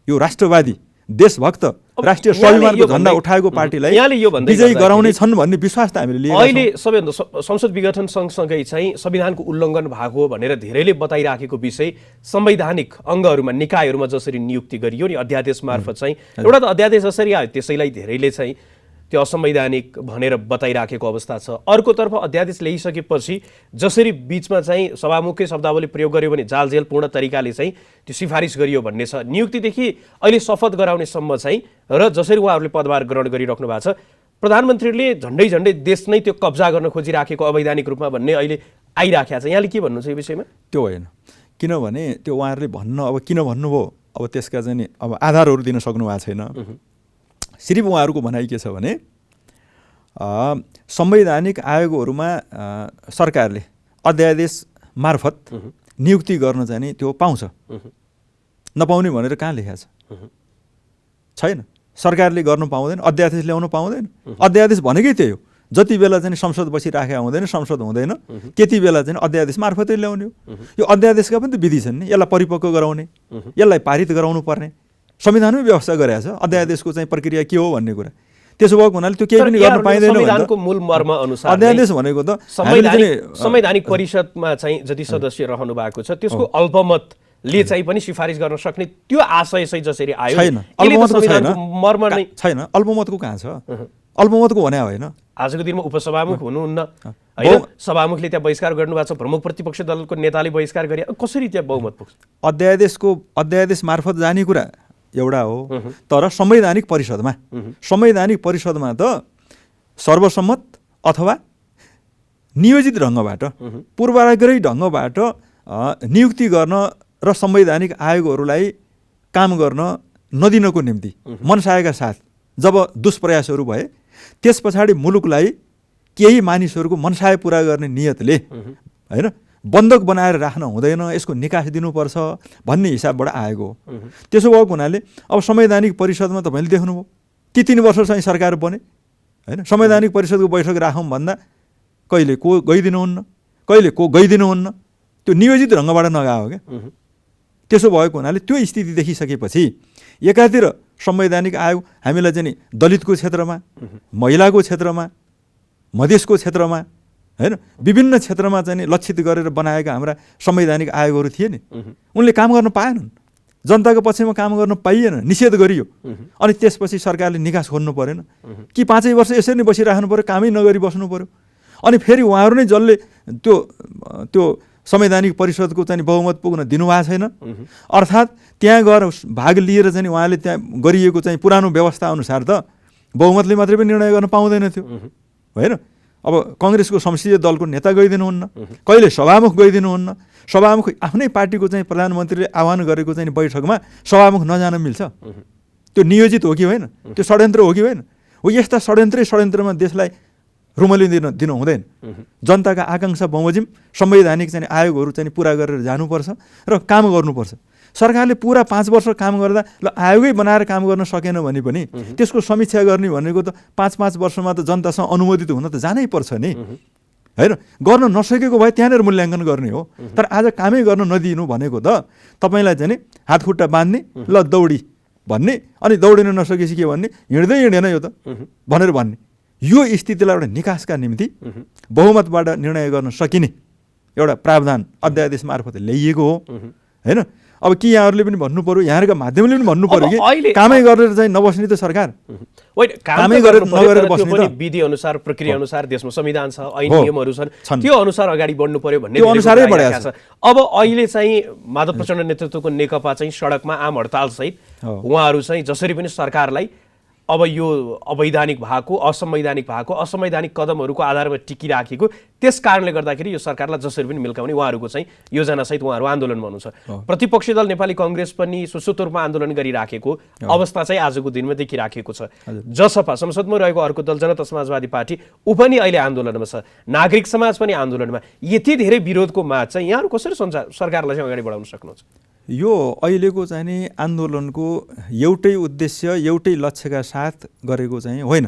यो राष्ट्रवादी देशभक्त राष्ट्रिय स्वाभिमानको झण्डा उठाएको पार्टीलाई विजयी गराउने छन् भन्ने विश्वास त हामीले लिएका छौँ। अहिले सबैभन्दा संसद विघटन सँगसँगै चाहिँ संविधानको उल्लङ्घन भएको भनेर धेरैले बताइराखेको विषय संवैधानिक अङ्गहरूमा निकायहरूमा जसरी नियुक्ति गरियो नि अध्यादेश मार्फत चाहिँ एउटा त अध्यादेश जसरी आयो त्यसैलाई धेरैले चाहिँ त्यो असंवैधानिक भनेर बताइराखेको अवस्था छ। अर्कोतर्फ अध्यादेश ल्याइसकेपछि जसरी बिचमा चाहिँ सभामुखकै शब्दावली प्रयोग गर्यो भने जाल जेल पूर्ण तरिकाले चाहिँ त्यो सिफारिस गरियो भन्ने छ। नियुक्तिदेखि अहिले शपथ गराउनेसम्म चाहिँ र जसरी उहाँहरूले पदभार ग्रहण गरिराख्नु भएको छ प्रधानमन्त्रीले झन्डै देश नै त्यो कब्जा गर्न खोजिराखेको अवैधानिक रूपमा भन्ने अहिले आइराखेको छ। यहाँले के भन्नुहुन्छ यो विषयमा? त्यो होइन, किनभने त्यो उहाँहरूले भन्न अब किन भन्नुभयो अब त्यसका चाहिँ अब आधारहरू दिन सक्नु भएको छैन। सिर्फ उहाँहरूको भनाइ के छ भने संवैधानिक आयोगहरूमा सरकारले अध्यादेश मार्फत नियुक्ति गर्न चाहिँ त्यो पाउँछ, नपाउने भनेर कहाँ लेखेको छ? छैन। सरकारले गर्नु पाउँदैन, अध्यादेश ल्याउनु पाउँदैन। अध्यादेश भनेकै त्यही हो, जति बेला चाहिँ संसद बसिराखेका हुँदैन, संसद हुँदैन, त्यति बेला चाहिँ अध्यादेश मार्फतै ल्याउने हो। यो अध्यादेशका पनि त विधि छन् नि, यसलाई परिपक्व गराउने, यसलाई पारित गराउनु पर्ने संविधानमै व्यवस्था गरेको छ अध्यादेशको चाहिँ प्रक्रिया के हो भन्ने कुरा। त्यसो भएको हुनाले त्यो केही पनि गर्न पाइँदैन। संविधानको मूल मर्म अनुसार अध्यादेश भनेको त संवैधानिक परिषदमा चाहिँ जति सदस्य रहनु भएको छ त्यसको अल्पमतले चाहिँ पनि सिफारिस गर्न सक्ने त्यो आशय चाहिँ जसरी आयो छैन, अल्पमतको छैन, मर्म नै छैन, अल्पमतको कहाँ छ? अल्पमतको भने होइन। आजको दिनमा उपसभामुख हुनुहुन्न हैन, सभामुखले त्यहाँ बहिष्कार गर्नुभएको छ, प्रमुख प्रतिपक्ष दलको नेताले बहिष्कार गरे, कसरी त्यहाँ बहुमत पुग्छ? अध्यादेश मार्फत जाने कुरा एउटा हो, तर संवैधानिक परिषदमा त सर्वसम्मत अथवा नियोजित ढङ्गबाट पूर्वाग्रही ढङ्गबाट नियुक्ति गर्न र संवैधानिक आयोगहरूलाई काम गर्न नदिनको निम्ति मनसायका साथ जब दुष्प्रयासहरू भए त्यस पछाडि मुलुकलाई केही मानिसहरूको मनसाय पुरा गर्ने नियतले हैन बन्धक बनाएर राख्न हुँदैन, यसको निकास दिनुपर्छ भन्ने हिसाबबाट आएको हो। त्यसो भएको हुनाले अब संवैधानिक परिषदमा तपाईँले देख्नुभयो ती 3 वर्ष चाहिँ सरकार बने हैन, संवैधानिक परिषदको बैठक राखौँ भन्दा कहिले को गइदिनुहुन्न, कहिले को गइदिनुहुन्न, त्यो नियोजित ढङ्गबाट नगएको हो क्या। त्यसो भएको हुनाले त्यो स्थिति देखिसकेपछि एकातिर संवैधानिक आयोग हामीलाई चाहिँ दलितको क्षेत्रमा, महिलाको क्षेत्रमा, मधेसको क्षेत्रमा हैन विभिन्न क्षेत्रमा चाहिँ लक्षित गरेर बनाएका हाम्रा संवैधानिक आयोगहरू थिए नि, उनले काम गर्न पाएनन्, जनताको पक्षमा काम गर्न पाइएन, निषेध गरियो। अनि त्यसपछि सरकारले निकास खोज्नु परेन कि 5 वर्ष यसरी नै बसिराख्नु पर्यो, कामै नगरी बस्नु पर्यो? अनि फेरि उहाँहरू नै जसले त्यो संवैधानिक परिषदको चाहिँ बहुमत पुग्न दिनुभएको छैन, अर्थात् त्यहाँ गएर भाग लिएर चाहिँ उहाँले त्यहाँ गरिएको चाहिँ पुरानो व्यवस्था अनुसार त बहुमतले मात्रै पनि निर्णय गर्न पाउँदैन थियो होइन। अब कङ्ग्रेसको संसदीय दलको नेता गइदिनुहुन्न, कहिले सभामुख गइदिनुहुन्न, सभामुख आफ्नै पार्टीको चाहिँ प्रधानमन्त्रीले आह्वान गरेको चाहिँ बैठकमा सभामुख नजान मिल्छ? त्यो नियोजित हो कि होइन? त्यो षड्यन्त्र हो कि होइन? हो यस्ता षड्यन्त्रमा देशलाई रुमली दिनु हुँदैन। जनताका आकाङ्क्षा बमोजिम संवैधानिक चाहिँ आयोगहरू चाहिँ पुरा गरेर जानुपर्छ र काम गर्नुपर्छ। सरकारले पुरा 5 वर्ष काम गर्दा ल आयोगै बनाएर काम गर्न सकेन भने पनि त्यसको समीक्षा गर्ने भनेको त 5-5 वर्षमा त जनतासँग अनुमोदित हुन त जानै पर्छ नि हैन। गर्न नसकेको भए त्यहाँनिर मूल्याङ्कन गर्ने हो, तर आज कामै गर्न नदिनु भनेको त तपाईँलाई चाहिँ हातखुट्टा बाँध्ने, ल दौडी भन्ने, अनि दौडिन नसकेपछि के भन्ने, हिँड्दै हिँडेन यो त भनेर भन्ने। यो स्थितिलाई एउटा निकासका निम्ति बहुमतबाट निर्णय गर्न सकिने एउटा प्रावधान अध्यादेश मार्फत ल्याइएको हो हैन। अब कि यहाँहरूले पनि भन्नु पर्यो, यहाँहरूका माध्यमले पनि भन्नु पर्यो कि कामै गरेर चाहिँ नबस्ने त सरकार, कामै गरेर नगरेर बस्ने त विधि अनुसार प्रक्रिया अनुसार देशमा संविधान छ, ऐन नियमहरू छन्, त्यो अनुसार अगाडि बढ्नु पर्यो भन्ने त्यो अनुसारै बढेको छ। अब अहिले चाहिँ माधव प्रचण्ड नेतृत्वको नेकपा चाहिँ सडकमा आम हडताल सहित उहाँहरू चाहिँ जसरी पनि सरकारलाई अब यो अवैधानिक भएको, असंवैधानिक भएको, असंवैधानिक कदमहरूको आधारमा टिकिराखेको, त्यस कारणले गर्दाखेरि यो सरकारलाई जसरी पनि मिल्काउने उहाँहरूको चाहिँ योजनासहित उहाँहरू आन्दोलनमा हुनुहुन्छ। प्रतिपक्षी दल नेपाली काङ्ग्रेस पनि सुसुत रूपमा आन्दोलन गरिराखेको अवस्था चाहिँ आजको दिनमा देखिराखेको छ। जसपा संसदमा रहेको अर्को दल जनता समाजवादी पार्टी ऊ पनि अहिले आन्दोलनमा छ, नागरिक समाज पनि आन्दोलनमा। यति धेरै विरोधको माझ चाहिँ यहाँहरू कसरी सरकारलाई चाहिँ अगाडि बढाउन सक्नुहुन्छ? यो अहिलेको चाहिँ नि आन्दोलनको एउटै उद्देश्य एउटै लक्ष्यका साथ गरेको चाहिँ होइन।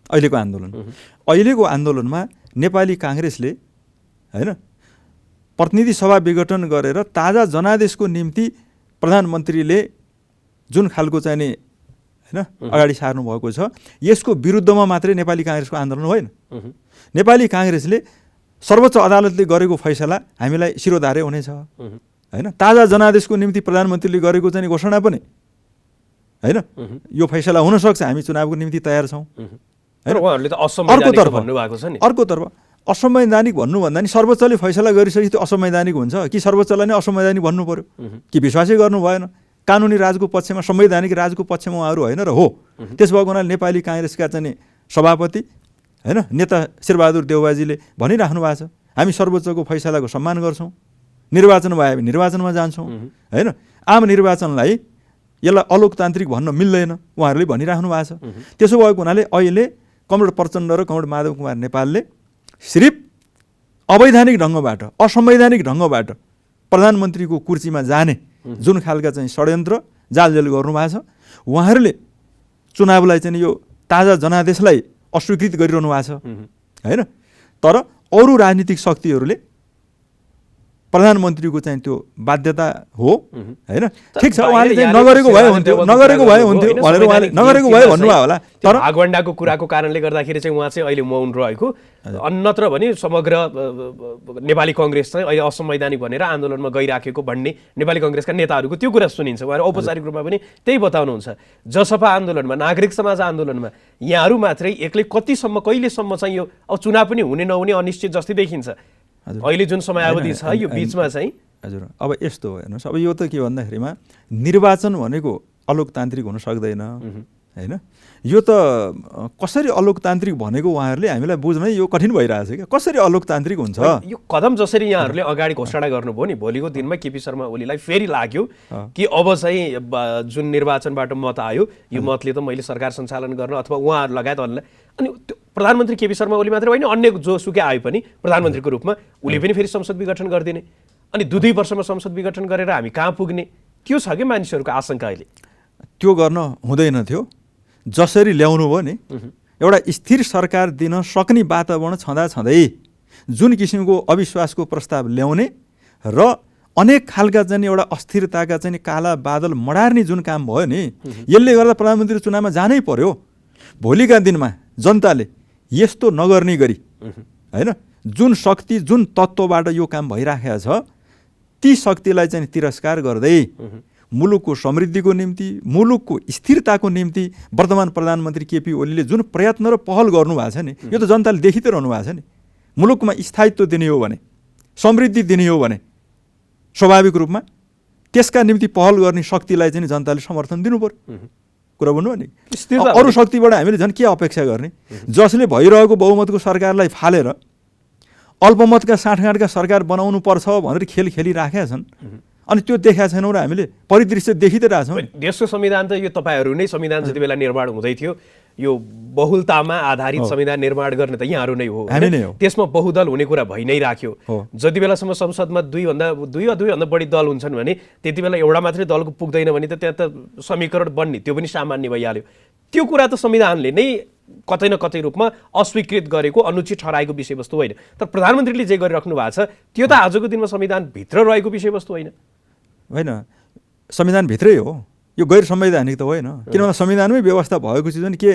अहिलेको आन्दोलनमा नेपाली काङ्ग्रेसले हैन प्रतिनिधि सभा विघटन गरेर ताजा जनादेशको निम्ति प्रधानमन्त्रीले जुन खालको चाहिँ नि हैन अगाडि सार्नु भएको छ, यसको विरुद्धमा मात्रै नेपाली काङ्ग्रेसको आन्दोलन होइन। नेपाली काङ्ग्रेसले सर्वोच्च अदालतले गरेको फैसला हामीलाई शिरोधार्य हुनेछ हैन। ताजा जनादेशको निम्ति प्रधानमन्त्रीले गरेको चाहिँ घोषणा पनि हैन, यो फैसला हुन सक्छ, हामी चुनावको निम्ति तयार छौँ। अर्कोतर्फ असंवैधानिक भन्नु भन्दा नि सर्वोच्चले फैसला गरिसकेपछि त्यो असंवैधानिक हुन्छ कि सर्वोच्चलाई नै असंवैधानिक भन्नु पर्यो कि विश्वासै गर्नु भएन? कानुनी राजको पक्षमा, संवैधानिक राजको पक्षमा उहाँहरू होइन र हो। त्यस भएको हुनाले नेपाली काङ्ग्रेसका चाहिँ सभापति हैन नेता शेरबहादुर देउवाजीले भनिराख्नु भएको छ, हामी सर्वोच्चको फैसलाको सम्मान गर्छौँ, निर्वाचन भए हामी निर्वाचनमा जान्छौँ हैन। आम निर्वाचनलाई यसलाई अलोकतान्त्रिक भन्न मिल्दैन उहाँहरूले भनिराख्नु भएको छ। त्यसो भएको हुनाले अहिले कमरेड प्रचण्ड र कमरेड माधव कुमार नेपालले सिर्फ अवैधानिक ढङ्गबाट, असंवैधानिक ढङ्गबाट प्रधानमन्त्रीको कुर्सीमा जाने जुन खालका चाहिँ षड्यन्त्र जालजेल गर्नुभएको छ, उहाँहरूले चुनावलाई चाहिँ यो ताजा जनादेशलाई अस्वीकृत गरिरहनु भएको छ होइन। तर अरू राजनीतिक शक्तिहरूले प्रधानमन्त्रीको चाहिँ त्यो बाध्यता हो होइन। ठिक छ, उहाँले चाहिँ नगरेको भए हुन्थ्यो भनेर उहाँले नगरेको भए भन्नुभयो होला। तर भागवण्डाको कुराको कारणले गर्दाखेरि चाहिँ उहाँ चाहिँ अहिले मौन रहेको, अन्यत्र भने समग्र नेपाली कङ्ग्रेस चाहिँ अहिले असंवैधानिक भनेर आन्दोलनमा गइराखेको भन्ने नेपाली कङ्ग्रेसका नेताहरूको त्यो कुरा सुनिन्छ। उहाँहरू औपचारिक रूपमा पनि त्यही बताउनुहुन्छ। जसपा आन्दोलनमा, नागरिक समाज आन्दोलनमा यहाँहरू मात्रै एक्लै कतिसम्म कहिलेसम्म चाहिँ यो अब चुनाव पनि हुने नहुने अनिश्चित जस्तै देखिन्छ अहिले जुन समयावधि छ यो बिचमा चाहिँ। हजुर, अब यस्तो हो हेर्नुहोस्, अब यो त के भन्दाखेरिमा निर्वाचन भनेको अलोकतान्त्रिक हुन सक्दैन होइन। यो त कसरी अलोकतान्त्रिक भनेको उहाँहरूले हामीलाई बुझ्नै यो कठिन भइरहेछ क्या, कसरी अलोकतान्त्रिक हुन्छ। यो कदम जसरी यहाँहरूले अगाडि घोषणा गर्नुभयो नि, भोलिको दिनमा केपी शर्मा ओलीलाई फेरि लाग्यो कि अब चाहिँ जुन निर्वाचनबाट मत आयो यो मतले त मैले सरकार सञ्चालन गर्न अथवा उहाँहरू लगायत अनि प्रधानमन्त्री केपी शर्मा ओली मात्रै होइन, अन्य जोसुकै आए पनि प्रधानमन्त्रीको रूपमा उसले पनि फेरि संसद विघटन गरिदिने, अनि 2 वर्षमा संसद विघटन गरेर हामी कहाँ पुग्ने, त्यो छ कि मानिसहरूको आशंका अहिले। त्यो गर्न हुँदैन थियो। जसरी ल्याउनु भयो नि, एउटा स्थिर सरकार दिन सक्ने वातावरण छँदै जुन किसिमको अविश्वासको प्रस्ताव ल्याउने र अनेक खालका चाहिँ एउटा अस्थिरताका चाहिँ काला बादल मडार्ने जुन काम भयो नि, यसले गर्दा प्रधानमन्त्री चुनावमा जानै पर्यो। भोलिका दिनमा जनताले यस्तो नगर्ने गरी होइन, जुन शक्ति जुन तत्त्वबाट यो काम भइराखेको छ ती शक्तिलाई चाहिँ तिरस्कार गर्दै मुलुकको समृद्धिको निम्ति, मुलुकको स्थिरताको निम्ति वर्तमान प्रधानमन्त्री केपी ओलीले जुन प्रयत्न र पहल गर्नुभएको छ नि, यो त जनताले देखि त रहनु भएको छ नि। मुलुकमा स्थायित्व दिने हो भने, समृद्धि दिने हो भने स्वाभाविक रूपमा त्यसका निम्ति पहल गर्ने शक्तिलाई चाहिँ जनताले समर्थन दिनु पर्यो। कुरा भन्नुभयो नि, अरू शक्तिबाट हामीले झन् के अपेक्षा गर्ने, जसले भइरहेको बहुमतको सरकारलाई फालेर अल्पमतका साँठगाँठका सरकार बनाउनु पर्छ भनेर खेल खेलिराखेका छन्। अनि त्यो देखाएको छैनौँ र हामीले परिदृश्य देखि त रहेछौँ। देशको संविधान त यो तपाईँहरू नै संविधान जति बेला निर्माण हुँदै थियो यो बहुलतामा आधारित संविधान निर्माण गर्ने त यहाँहरू नै हो, हामी नै हो। त्यसमा बहुदल हुने कुरा भइ नै राख्यो। जति बेलासम्म संसदमा दुई भन्दा बढी दल हुन्छन् भने त्यति बेला एउटा मात्रै दलको पुग्दैन भने त त्यहाँ त समीकरण बन्ने त्यो पनि सामान्य भइहाल्यो। त्यो कुरा त संविधानले नै कतै न कतै रूपमा अस्वीकृत गरेको, अनुचित ठहराएको विषयवस्तु होइन। तर प्रधानमन्त्रीले जे गरिराख्नु भएको छ त्यो त आजको दिनमा संविधानभित्र रहेको विषयवस्तु होइन। होइन, संविधानभित्रै हो, यो गैर संवैधानिक त होइन। किनभने संविधानमै व्यवस्था भएको चिज नि के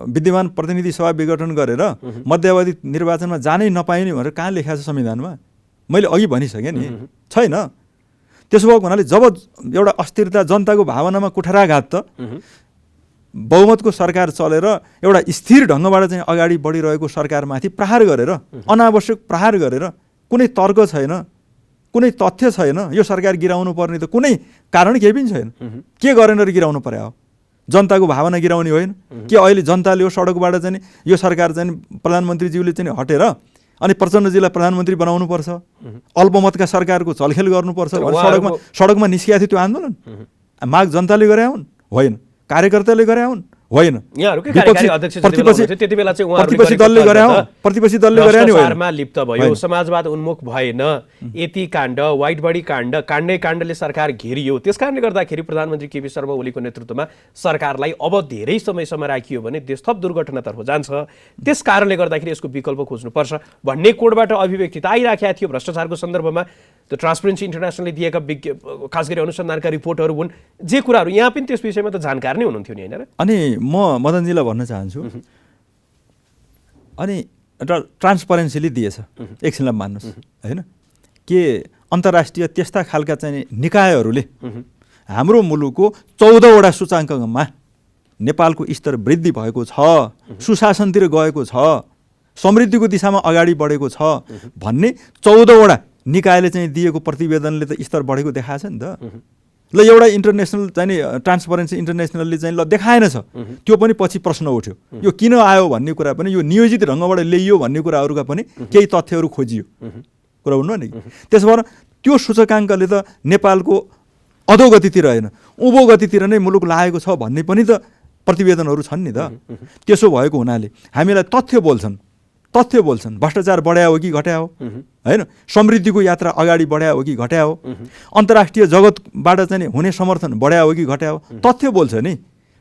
विद्यमान प्रतिनिधि सभा विघटन गरेर मध्यावधि निर्वाचनमा जानै नपाइने भनेर कहाँ लेखाएको छ संविधानमा? मैले अघि भनिसकेँ नि, छैन। त्यसो भएको हुनाले जब एउटा अस्थिरता जनताको भावनामा कुठाराघात त बहुमतको सरकार चलेर एउटा स्थिर ढङ्गबाट चाहिँ अगाडि बढिरहेको सरकारमाथि प्रहार गरेर, अनावश्यक प्रहार गरेर, कुनै तर्क छैन, कुनै तथ्य छैन, यो सरकार गिराउनु पर्ने त कुनै कारण केही पनि छैन। के गरेन र गिराउनु पर्यो हो? जनताको भावना गिराउने होइन कि अहिले जनताले यो सडकबाट चाहिँ यो सरकार चाहिँ प्रधानमन्त्रीज्यूले चाहिँ हटेर अनि प्रचण्डजीलाई प्रधानमन्त्री बनाउनुपर्छ, अल्पमतका सरकारको चलखेल गर्नुपर्छ सडकमा निस्किएको थियो। त्यो आन्दोलन माग जनताले गरे हुन्? होइन। कार्यकर्ताले गरे हुन्? होइन। प्रतिपक्षी दलले गरे हो? प्रतिपक्षी दलले गरे नि होइन। लिप्त भयो, समाजवाद उन्मुख भएन, यति काण्ड, वाइट बडी काण्ड, काण्डले सरकार घेरियो। त्यसकारणले गर्दाखेरि प्रधानमन्त्री केपी शर्मा ओलीको नेतृत्वमा सरकारलाई अब धेरै समयसम्म राखियो भने देश थप दुर्घटनातर्फ जान्छ। त्यस कारणले गर्दाखेरि यसको विकल्प खोज्नुपर्छ भन्ने कोडबाट अभिव्यक्ति त आइराखेको थियो। भ्रष्टाचारको सन्दर्भमा त्यो ट्रान्सपरेन्सी इन्टरनेसनलले दिएका खास गरी अनुसन्धानका रिपोर्टहरू हुन्, जे कुराहरू यहाँ पनि त्यस विषयमा त जानकार नै हुनुहुन्थ्यो नि होइन र? अनि म मदनजीलाई भन्न चाहन्छु, अनि एउटा ट्रान्सपरेन्सीले दिएछ, एकछिनलाई मान्नुहोस् होइन, के अन्तर्राष्ट्रिय त्यस्ता खालका चाहिँ निकायहरूले हाम्रो मुलुकको 14वटा सूचाङ्कमा नेपालको स्तर वृद्धि भएको छ, सुशासनतिर गएको छ, समृद्धिको दिशामा अगाडि बढेको छ भन्ने 14वटा निकायले चाहिँ दिएको प्रतिवेदनले त स्तर बढेको देखाएको छ नि त। ल एउटा इन्टरनेसनल चाहिँ ट्रान्सपरेन्सी इन्टरनेसनलले चाहिँ ल देखाएन छ, त्यो पनि पछि प्रश्न उठ्यो, यो किन आयो भन्ने कुरा पनि, यो नियोजित ढङ्गबाट ल्याइयो भन्ने कुराहरूका पनि केही तथ्यहरू खोजियो। कुरा हुनु नि, त्यसो भएर त्यो सूचकाङ्कले त नेपालको अधोगतितिर होइन उँभो गतितिर नै मुलुक लागेको छ भन्ने पनि त प्रतिवेदनहरू छन् नि त। त्यसो भएको हुनाले हामीलाई तथ्य बोल्छन् भ्रष्टाचार बढायो हो कि घटायो होइन, समृद्धिको यात्रा अगाडि बढायो हो कि घटायो, अन्तर्राष्ट्रिय जगतबाट चाहिँ हुने समर्थन बढायो हो कि घटायो, तथ्य बोल्छ नि।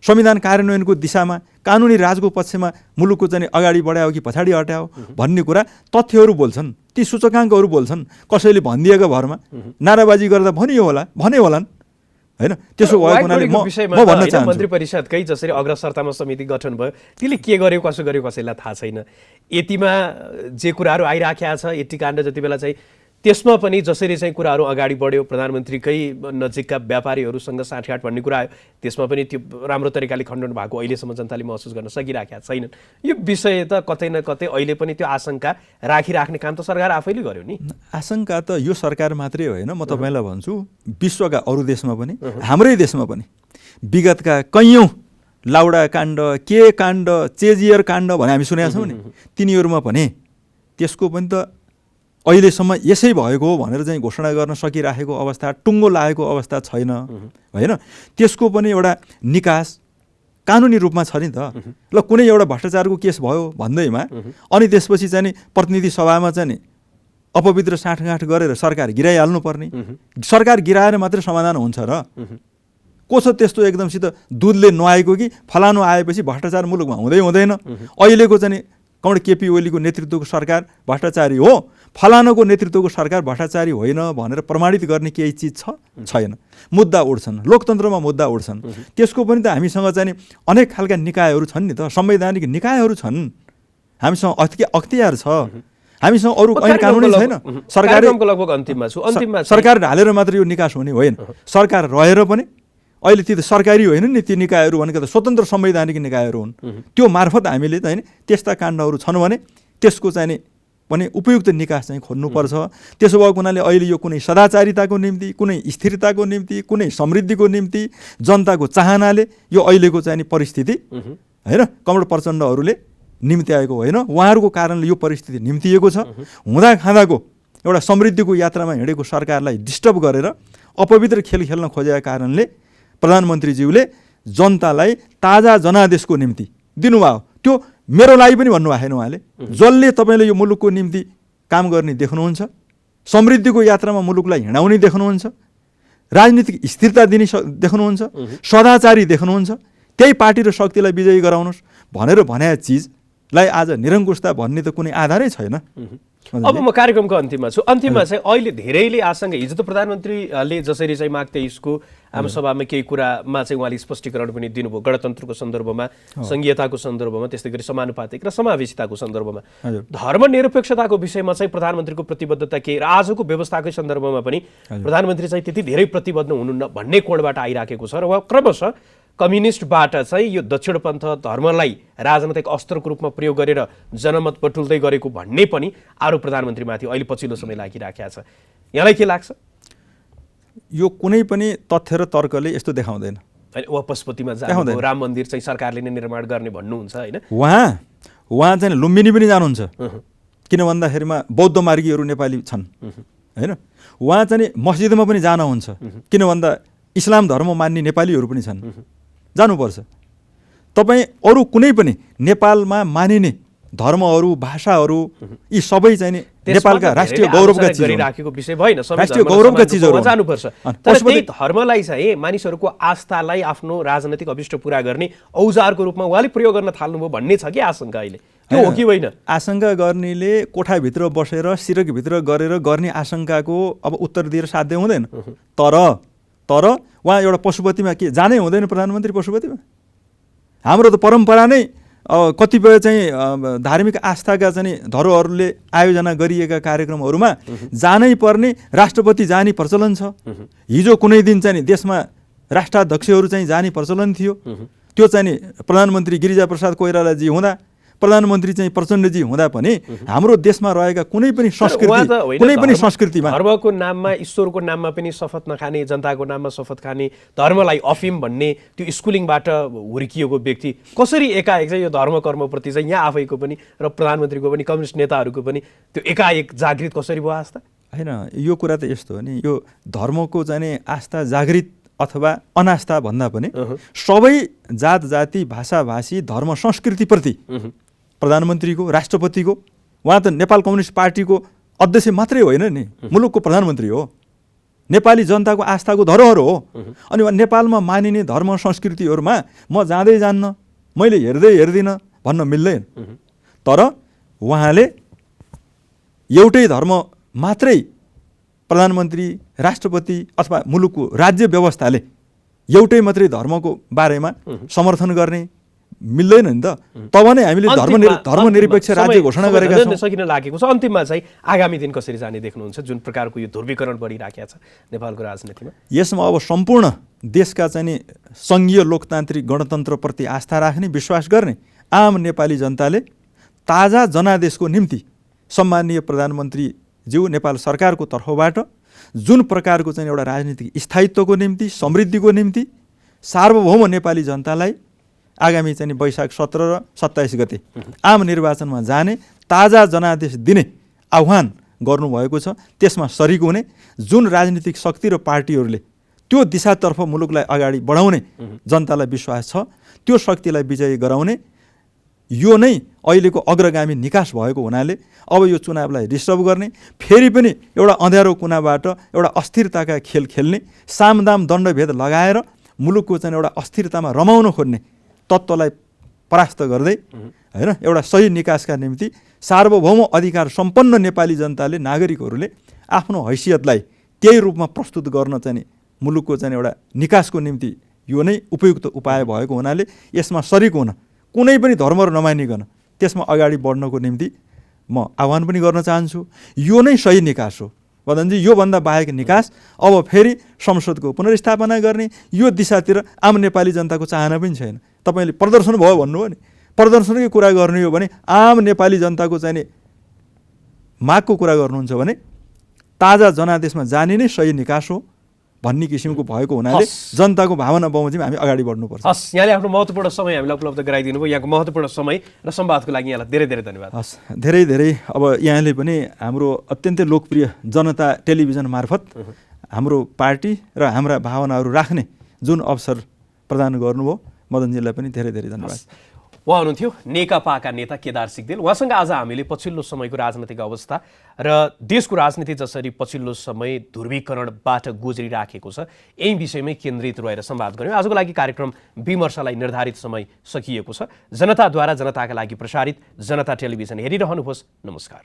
संविधान कार्यान्वयनको दिशामा कानुनी राजको पक्षमा मुलुकको चाहिँ अगाडि बढायो कि पछाडि हटायो भन्ने कुरा तथ्यहरू बोल्छन्, ती सूचकाङ्कहरू बोल्छन्। कसैले भनिदिएको भरमा नाराबाजी गर्दा भने होलान् हैन। त्यसो भएको हुनाले म भन्न चाहन्छु मन्त्री परिषदकै जसरी अग्रसरतामा समिति गठन भयो त्यसले के गर्यो कसो गर्यो कसैलाई थाहा छैन। यतिमा जे कुराहरू आइराखेका छ यति काण्ड जति बेला चाहिँ त्यसमा पनि जसरी चाहिँ कुराहरू अगाडि बढ्यो, प्रधानमन्त्रीकै नजिकका व्यापारीहरूसँग साँठगाँठ भन्ने कुरा आयो, त्यसमा पनि त्यो राम्रो तरिकाले खण्डन भएको अहिलेसम्म जनताले महसुस गर्न सकिराखेका छैनन्। यो विषय त कतै न कतै अहिले पनि त्यो आशंका राखिराख्ने काम त सरकार आफैले गर्यो नि। आशंका त यो सरकार मात्रै होइन, म तपाईँलाई भन्छु विश्वका अरू देशमा पनि हाम्रै देशमा पनि विगतका कैयौँ लाउडा काण्ड, के काण्ड, चेजियर काण्ड भने हामी सुनेका छौँ नि, तिनीहरूमा भने त्यसको पनि त अहिलेसम्म यसै भएको हो भनेर चाहिँ घोषणा गर्न सकिराखेको अवस्था, टुङ्गो लागेको अवस्था छैन होइन। त्यसको पनि एउटा निकास कानुनी रूपमा छ नि त। ल कुनै एउटा भ्रष्टाचारको केस भयो भन्दैमा अनि त्यसपछि चाहिँ प्रतिनिधि सभामा चाहिँ अपवित्र साँठगाँठ गरेर सरकार गिराइहाल्नु पर्ने, सरकार गिराएर मात्रै समाधान हुन्छ र? को छ त्यस्तो एकदमसित दुधले नुहाएको कि फलानु आएपछि भ्रष्टाचार मुलुकमा हुँदैन। अहिलेको चाहिँ कमरेड केपी ओलीको नेतृत्वको सरकार भ्रष्टाचारी हो, फलानुको नेतृत्वको सरकार भ्रष्टाचारी होइन भनेर प्रमाणित गर्ने केही चिज छैन। मुद्दा उठ्छन्, लोकतन्त्रमा मुद्दा उठ्छन्। त्यसको पनि त हामीसँग चाहिँ अनेक खालका निकायहरू छन् नि त, संवैधानिक निकायहरू छन्, हामीसँग अख्तियार छ, हामीसँग अरू ऐन कानुनै छैन। सरकारले लगभग अन्तिममा सरकार ढालेर मात्र यो निकास हुने होइन। सरकार रहेर पनि अहिले ती त सरकारी होइन नि, ती निकायहरू भनेको त स्वतन्त्र संवैधानिक निकायहरू हुन्। त्यो मार्फत हामीले चाहिँ त्यस्ता काण्डहरू छन् भने त्यसको चाहिँ पनि उपयुक्त निकास चाहिँ खोज्नुपर्छ। त्यसो भएको हुनाले अहिले यो कुनै सदाचारिताको निम्ति, कुनै स्थिरताको निम्ति, कुनै समृद्धिको निम्ति जनताको चाहनाले यो अहिलेको चाहिँ परिस्थिति होइन कमरेड प्रचण्डहरूले निम्त्याएको होइन, उहाँहरूको कारणले यो परिस्थिति निम्तिएको छ। हुँदा खाँदाको एउटा समृद्धिको यात्रामा हिँडेको सरकारलाई डिस्टर्ब गरेर अपवित्र खेल खेल्न खोजेका कारणले प्रधानमन्त्रीज्यूले जनतालाई ताजा जनादेशको निम्ति दिनुभयो। त्यो मेरो लागि पनि भन्नुभएको छैन उहाँले। जसले तपाईँले यो मुलुकको निम्ति काम गर्ने देख्नुहुन्छ, समृद्धिको यात्रामा मुलुकलाई हिँडाउने देख्नुहुन्छ, राजनीतिक स्थिरता दिने देख्नुहुन्छ, सदाचारी देख्नुहुन्छ, त्यही पार्टी र शक्तिलाई विजयी गराउनुहोस् भनेर भनेको चिजलाई आज निरङ्कुशता भन्ने त कुनै आधारै छैन। अब म कार्यक्रमको अन्तिममा छु। अन्तिममा चाहिँ अहिले धेरैले आशंका, हिजो त प्रधानमन्त्रीले जसरी चाहिँ माग 23को आमसभामा केही कुरामा चाहिँ उहाँले स्पष्टीकरण पनि दिनुभयो, गणतन्त्रको सन्दर्भमा, संघीयताको सन्दर्भमा, त्यस्तै गरी समानुपातिक र समावेशिताको सन्दर्भमा, धर्मनिरपेक्षताको विषयमा चाहिँ प्रधानमन्त्रीको प्रतिबद्धता के र आजको व्यवस्थाकै सन्दर्भमा पनि प्रधानमन्त्री चाहिँ त्यति धेरै प्रतिबद्ध हुनुहुन्न भन्ने कोणबाट आइराखेको छ र उहाँ क्रमशः कम्युनिस्टबाट चाहिँ यो दक्षिणपन्थ धर्मलाई राजनैतिक अस्त्रको रूपमा प्रयोग गरेर जनमत बटुल्दै गरेको भन्ने पनि आरोप प्रधानमन्त्रीमाथि अहिले पछिल्लो समय लागिराखेको छ। यहाँलाई के लाग्छ? यो कुनै पनि तथ्य र तर्कले यस्तो देखाउँदैन। पशुपतिमा जानु, राम मन्दिर चाहिँ सरकारले नै निर्माण गर्ने भन्नुहुन्छ होइन? उहाँ चाहिँ लुम्बिनी पनि जानुहुन्छ, किन भन्दाखेरिमा बौद्ध मार्गीहरू नेपाली छन् होइन। उहाँ चाहिँ मस्जिदमा पनि जानुहुन्छ, किन भन्दा इस्लाम धर्म मान्ने नेपालीहरू पनि छन्, जानुपर्छ। तपाईँ अरू कुनै पनि नेपालमा मानिने धर्महरू, भाषाहरू यी सबै चाहिँ नेपालका राष्ट्रिय गौरवका गरिराखेको विषय भएन, राष्ट्रिय गौरवका चिजहरू जानुपर्छ। तर त्यही धर्मलाई चाहिँ मानिसहरूको आस्थालाई आफ्नो राजनैतिक अभिष्ट पुरा गर्ने औजारको रूपमा उहाँले प्रयोग गर्न थाल्नुभयो भन्ने छ कि आशंका अहिले? त्यो हो कि होइन? आशंका गर्नेले कोठाभित्र बसेर सिरकभित्र गरेर गर्ने आशंकाको अब उत्तर दिएर साध्य हुँदैन। तर उहाँ एउटा पशुपतिमा के जानै हुँदैन प्रधानमन्त्री पशुपतिमा? हाम्रो त परम्परा नै कतिपय चाहिँ धार्मिक आस्थाका चाहिँ धरोहरले आयोजना गरिएका कार्यक्रमहरूमा जानै पर्ने, राष्ट्रपति जाने प्रचलन छ। हिजो कुनै दिन चाहिँ देशमा राष्ट्राध्यक्षहरू चाहिँ जाने प्रचलन थियो। त्यो चाहिँ प्रधानमन्त्री गिरिजाप्रसाद कोइरालाजी हुँदा, प्रधानमन्त्री चाहिँ प्रचण्डजी हुँदा पनि हाम्रो देशमा रहेका कुनै पनि संस्कृतिमा धर्मको नाममा, ईश्वरको नाममा पनि शपथ नखाने, जनताको नाममा शपथ खाने, धर्मलाई अफिम भन्ने त्यो स्कुलिङबाट हुर्किएको व्यक्ति कसरी एकाएक चाहिँ यो धर्म कर्मप्रति चाहिँ यहाँ आफैको पनि र प्रधानमन्त्रीको पनि कम्युनिस्ट नेताहरूको पनि त्यो एकाएक जागृत कसरी भयो आस्था? होइन, यो कुरा त यस्तो हो नि, यो धर्मको चाहिँ आस्था जागृत अथवा अनास्था भन्दा पनि सबै जात जाति भाषा भाषी धर्म संस्कृतिप्रति प्रधानमन्त्रीको, राष्ट्रपतिको, उहाँ त नेपाल कम्युनिस्ट पार्टीको अध्यक्ष मात्रै होइन नि, मुलुकको प्रधानमन्त्री हो नेपाली जनताको आस्थाको धरोहर हो। अनि नेपालमा मानिने धर्म संस्कृतिहरूमा म जाँदै जान्न, मैले हेर्दै हेर्दिनँ भन्न मिल्दैन। तर उहाँले एउटै धर्म मात्रै प्रधानमन्त्री, राष्ट्रपति अथवा मुलुकको राज्य व्यवस्थाले एउटै मात्रै धर्मको बारेमा समर्थन गर्ने मिल्दैन नि त। तब नै हामीले धर्मनिरपेक्ष राज्य घोषणा गरेका छौँ। सकिन लागेको छ। अन्तिममा चाहिँ आगामी दिन कसरी जाने देख्नुहुन्छ, जुन प्रकारको यो ध्रुवीकरण बढिराखेको छ नेपालको राजनीतिमा? यसमा अब सम्पूर्ण देशका चाहिँ नि सङ्घीय लोकतान्त्रिक गणतन्त्रप्रति आस्था राख्ने, विश्वास गर्ने आम नेपाली जनताले ताजा जनादेशको निम्ति सम्माननीय प्रधानमन्त्रीज्यू नेपाल सरकारको तर्फबाट जुन प्रकारको चाहिँ एउटा राजनीतिक स्थायित्वको निम्ति, समृद्धिको निम्ति सार्वभौम नेपाली जनतालाई आगामी चाहिँ वैशाख 17 र 27 गते आम निर्वाचनमा जाने ताजा जनादेश दिने आह्वान गर्नुभएको छ, त्यसमा सरिक हुने जुन राजनीतिक शक्ति र पार्टीहरूले त्यो दिशातर्फ मुलुकलाई अगाडि बढाउने जनतालाई विश्वास छ, त्यो शक्तिलाई विजयी गराउने यो नै अहिलेको अग्रगामी निकास भएको हुनाले अब यो चुनावलाई डिस्टर्ब गर्ने, फेरि पनि एउटा अँध्यारो कुनाबाट एउटा अस्थिरताका खेल खेल्ने, सामदाम दण्डभेद लगाएर मुलुकको चाहिँ एउटा अस्थिरतामा रमाउन खोज्ने तत्त्वलाई परास्त गर्दै हैन एउटा सही निकासका निम्ति सार्वभौम अधिकार सम्पन्न नेपाली जनताले, नागरिकहरूले आफ्नो हैसियतलाई त्यही रूपमा प्रस्तुत गर्न चाहिँ मुलुकको चाहिँ एउटा निकासको निम्ति यो नै उपयुक्त उपाय भएको हुनाले यसमा सरिक हुन, कुनै पनि धर्म नमानिकन त्यसमा अगाडि बढ्नको निम्ति म आह्वान पनि गर्न चाहन्छु। यो नै सही निकास हो मदनजी। योभन्दा बाहेक निकास अब फेरि संसदको पुनर्स्थापना गर्ने यो दिशातिर आम नेपाली जनताको चाहना पनि छैन। तपाईँले प्रदर्शन भयो भन्नुभयो नि, प्रदर्शनकै कुरा गर्ने हो भने आम नेपाली जनताको चाहिँ नि मागको कुरा गर्नुहुन्छ भने ताजा जनादेशमा जाने नै सही निकास हो भन्ने किसिमको भएको हुनाले जनताको भावना बमोजिम हामी अगाडि बढ्नुपर्छ। हस्, यहाँले आफ्नो महत्त्वपूर्ण समय हामीलाई उपलब्ध गराइदिनु भयो। यहाँको महत्त्वपूर्ण समय र संवादको लागि यहाँलाई धेरै धेरै धन्यवाद। हस्, धेरै धेरै। अब यहाँले पनि हाम्रो अत्यन्तै लोकप्रिय जनता टेलिभिजन मार्फत हाम्रो पार्टी र हाम्रा भावनाहरू राख्ने जुन अवसर प्रदान गर्नुभयो, मदनजीलाई पनि धेरै धेरै धन्यवाद। उहाँ हुनुहुन्थ्यो नेकपाका नेता केदार सिग्देल। उहाँसँग आज हामीले पछिल्लो समयको राजनैतिक अवस्था र देशको राजनीति जसरी पछिल्लो समय ध्रुवीकरणबाट गुज्रिराखेको छ यही विषयमै केन्द्रित रहेर संवाद गऱ्यौँ। आजको लागि कार्यक्रम विमर्शलाई निर्धारित समय सकिएको छ। जनताद्वारा जनताका लागि प्रसारित जनता टेलिभिजन हेरिरहनुहोस्। नमस्कार।